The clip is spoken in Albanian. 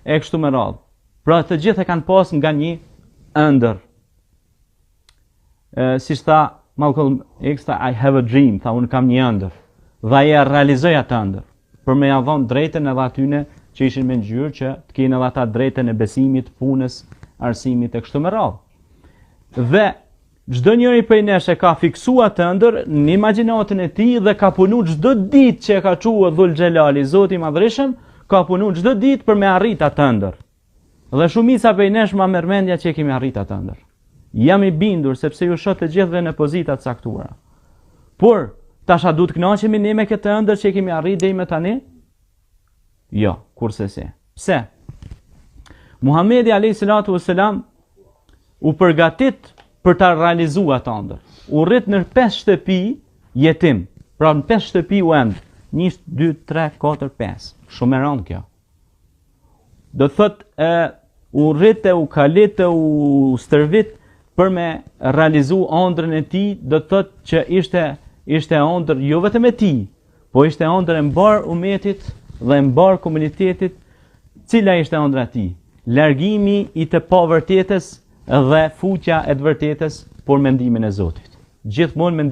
e kështu me radhë. Pra të gjithë e kanë pas nga një ëndër. Si tha Malcolm X, I have a dream, tha unë kam një ëndër. Dhe e realizoj atë ëndër, për me ja dhënë drejtën edhe atyne që ishin me ngjyrë që të kenë edhe ata drejtën e besimit, punës, arsimit e kështu me radhë. Dhe çdo njëri prej nesh e ka fiksuar atë ëndër në imagjinatën e tij dhe ka punu çdo ditë që e ka çuar Dhul Xhelali, Zoti i Madhreshëm, ka punu çdo ditë për me arrit atë ëndër. Dhe shumica prej nesh ma merr mendja që e kemi arrit atë ëndër. Jam i bindur sepse ju shoh të gjithëve në pozita të caktuara. Por tasha duhet kënaqemi ne me këtë ëndër që e kemi arrit deri më tani? Jo, kurse se. Pse? Muhamedi alayhi salatu vesselam u përgatit për ta realizuar atë ëndër. U rrit në 5 shtëpi jetim. Pra në 5 shtëpi u end. 1, 2, 3, 4, 5. Shumë e rëndë kjo. Do thot u rritë, u kalitë, u stërvit për me realizu ëndrën e tij, do thot që ishte ëndër jo vetëm e tij, po ishte ëndër e mbar umetit dhe e mbar komunitetit. Cila ishte ëndra e tij? Largimi i të pavërtetës dhe fuqja e të vërtetës por mendimin e Zotit. Gjithmonë